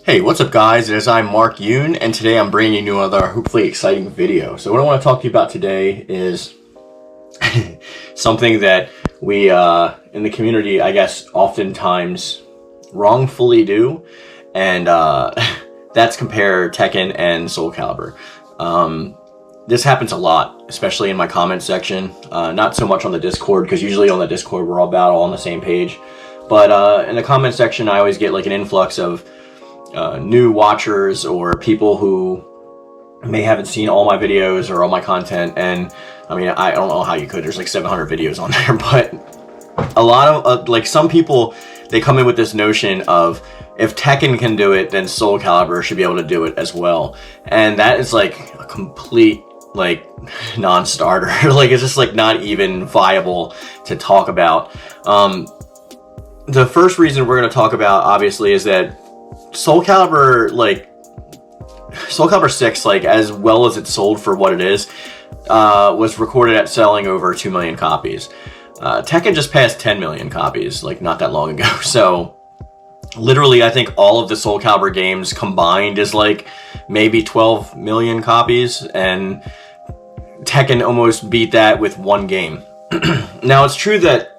Hey, what's up guys? It is I, Mark Yoon, and today I'm bringing you another hopefully exciting video. So what I want to talk to you about today is something that we in the community, I guess, oftentimes wrongfully do, and that's compare Tekken and SoulCalibur. This happens a lot, especially in my comment section, not so much on the Discord, because usually on the Discord we're all about all on the same page, but in the comment section I always get like an influx of new watchers or people who may haven't seen all my videos or all my content. And I mean, I don't know how you could, there's like 700 videos on there, but a lot of like some people, they come in with this notion of if Tekken can do it, then SoulCalibur should be able to do it as well. And that is like a complete like non-starter. Like it's just like not even viable to talk about. The first reason we're going to talk about obviously is that SoulCalibur 6, like as well as it sold for what it is, was recorded at selling over 2 million copies. Tekken just passed 10 million copies like not that long ago. So literally I think all of the SoulCalibur games combined is like maybe 12 million copies, and Tekken almost beat that with one game. Now it's true that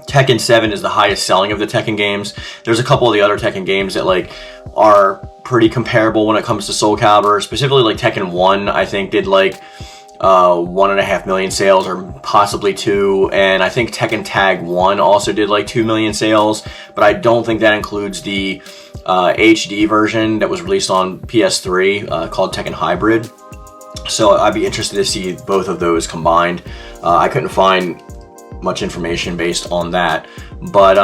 Tekken 7 is the highest selling of the Tekken games. There's a couple of the other Tekken games that like are pretty comparable when it comes to SoulCalibur. Specifically like Tekken 1, I think did like 1.5 million sales or possibly 2. And I think Tekken Tag 1 also did like 2 million sales, but I don't think that includes the HD version that was released on PS3 called Tekken Hybrid. So I'd be interested to see both of those combined. I couldn't find much information based on that, but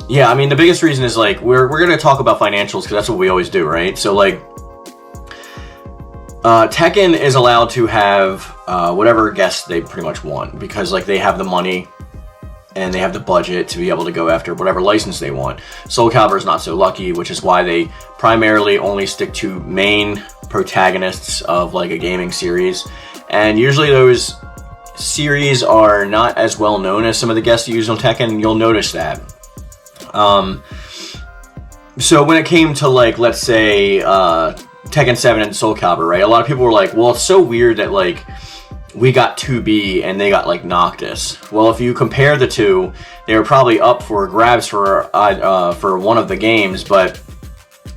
yeah, I mean the biggest reason is like we're gonna talk about financials because that's what we always do, right? So like Tekken is allowed to have whatever guests they pretty much want, because like they have the money and they have the budget to be able to go after whatever license they want. SoulCalibur is not so lucky, which is why they primarily only stick to main protagonists of like a gaming series, and usually those series are not as well known as some of the guests you use on Tekken. You'll notice that. So when it came to like, let's say Tekken 7 and SoulCalibur, right? A lot of people were like, well, it's so weird that like we got 2B and they got like Noctis. Well, if you compare the two, they were probably up for grabs for one of the games, but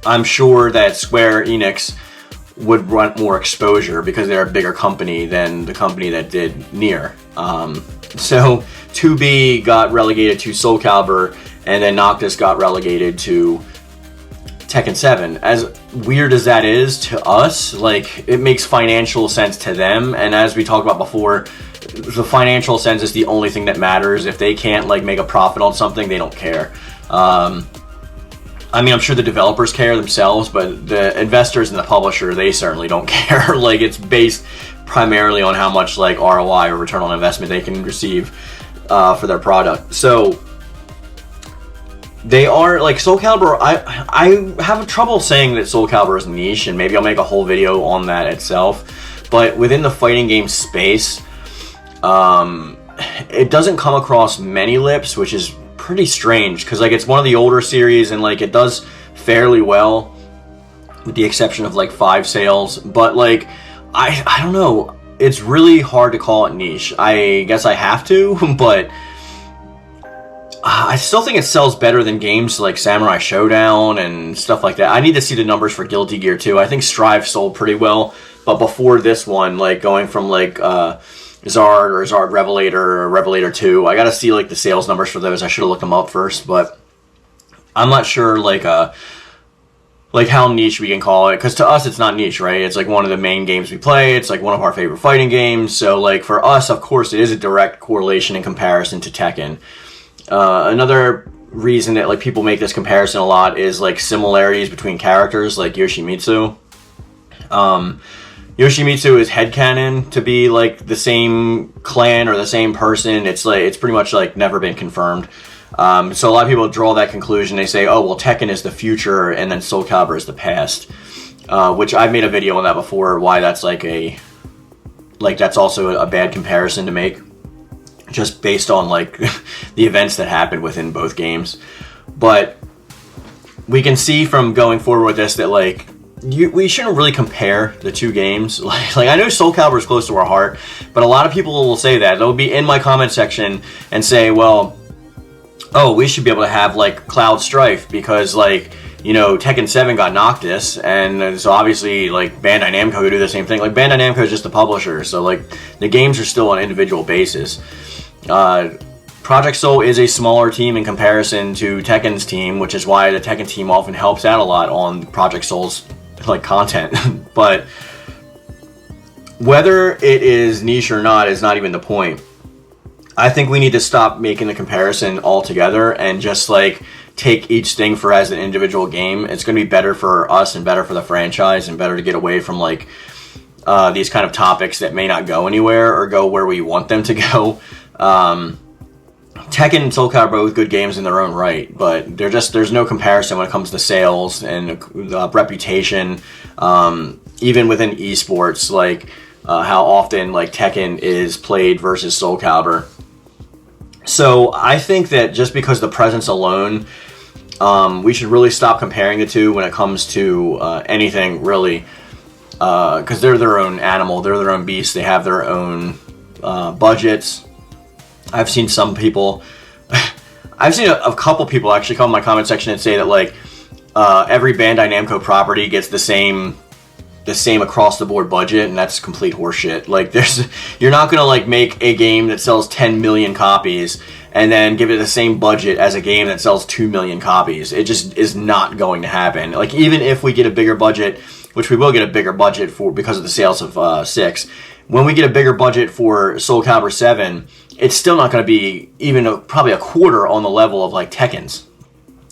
I'm sure that Square Enix would want more exposure because they're a bigger company than the company that did Nier. So 2B got relegated to SoulCalibur, and then Noctis got relegated to Tekken 7. As weird as that is to us, like it makes financial sense to them, and as we talked about before, the financial sense is the only thing that matters. If they can't like make a profit on something, they don't care. I mean, I'm sure the developers care themselves, but the investors and the publisher, they certainly don't care. Like, it's based primarily on how much, like, ROI or return on investment they can receive for their product. So, they are, like, SoulCalibur, I have trouble saying that SoulCalibur is niche, and maybe I'll make a whole video on that itself. But within the fighting game space, it doesn't come across many lips, which is pretty strange, because like it's one of the older series and like it does fairly well with the exception of like 5 sales, but like I don't know, it's really hard to call it niche. I guess I have to, but I still think it sells better than games like Samurai Showdown and stuff like that. I need to see the numbers for Guilty Gear too. I think Strive sold pretty well, but before this one, like going from like Zard or Zard Revelator or Revelator 2. I gotta see like the sales numbers for those. I should have looked them up first, but I'm not sure like how niche we can call it, because to us it's not niche, right? It's like one of the main games we play. It's like one of our favorite fighting games. So like for us, of course, it is a direct correlation in comparison to Tekken. Another reason that like people make this comparison a lot is like similarities between characters, like Yoshimitsu. Yoshimitsu is headcanon to be like the same clan or the same person. It's like it's pretty much like never been confirmed. So a lot of people draw that conclusion. They say, oh well, Tekken is the future and then SoulCalibur is the past, which I've made a video on that before. Why that's like that's also a bad comparison to make, just based on like the events that happened within both games. But we can see from going forward with this that like we shouldn't really compare the two games. Like I know SoulCalibur is close to our heart, but a lot of people will say that. They'll be in my comment section and say, well, oh, we should be able to have like Cloud Strife because like, you know, Tekken 7 got Noctis, and so obviously like Bandai Namco could do the same thing. Like Bandai Namco is just the publisher, so like the games are still on an individual basis. Project Soul is a smaller team in comparison to Tekken's team, which is why the Tekken team often helps out a lot on Project Soul's like content. But whether it is niche or not is not even the point. I think we need to stop making the comparison altogether and just like take each thing for as an individual game. It's going to be better for us and better for the franchise and better to get away from like these kind of topics that may not go anywhere or go where we want them to go. Tekken and SoulCalibur are both good games in their own right, but there's no comparison when it comes to sales and reputation, even within esports, like how often like Tekken is played versus SoulCalibur. So I think that just because the presence alone, we should really stop comparing the two when it comes to anything really, because they're their own animal, they're their own beast, they have their own budgets. I've seen some people, I've seen a couple people actually come in my comment section and say that like every Bandai Namco property gets the same across the board budget, and that's complete horseshit. Like you're not gonna like make a game that sells 10 million copies and then give it the same budget as a game that sells 2 million copies. It just is not going to happen. Like even if we get a bigger budget, which we will get a bigger budget for because of the sales of 6, when we get a bigger budget for SoulCalibur 7, it's still not going to be even probably a quarter on the level of like Tekken's.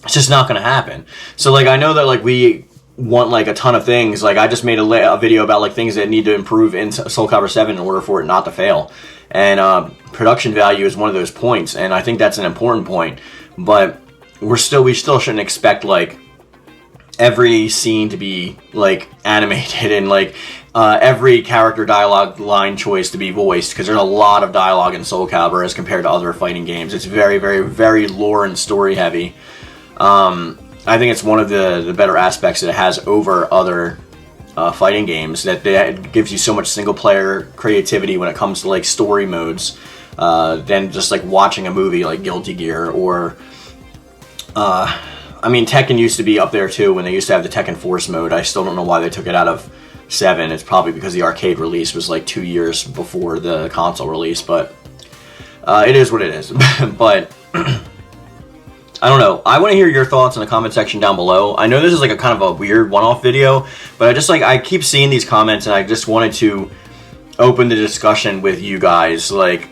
It's just not going to happen. So like I know that like we want like a ton of things. Like I just made a video about like things that need to improve in SoulCalibur 7 in order for it not to fail. And production value is one of those points, and I think that's an important point. But we still shouldn't expect like every scene to be like animated and like every character dialogue line choice to be voiced, because there's a lot of dialogue in SoulCalibur as compared to other fighting games. It's very, very, very lore and story heavy. I think it's one of the better aspects that it has over other fighting games, that it gives you so much single player creativity when it comes to like story modes than just like watching a movie like Guilty Gear or I mean Tekken used to be up there too when they used to have the Tekken Force mode. I still don't know why they took it out of 7. It's probably because the arcade release was like 2 years before the console release, but it is what it is. But I don't know. I want to hear your thoughts in the comment section down below. I know this is like a kind of a weird one-off video, but I keep seeing these comments and I just wanted to open the discussion with you guys. Like,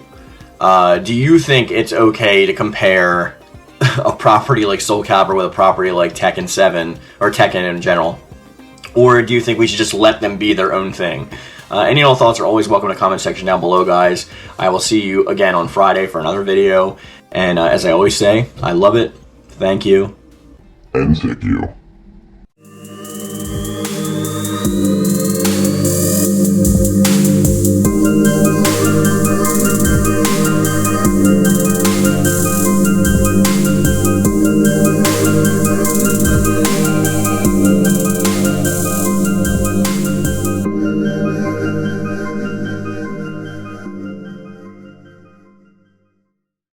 do you think it's okay to compare a property like SoulCalibur with a property like Tekken 7 or Tekken in general? Or do you think we should just let them be their own thing? Any and all thoughts are always welcome in the comment section down below, guys. I will see you again on Friday for another video. And as I always say, I love it. Thank you. And thank you.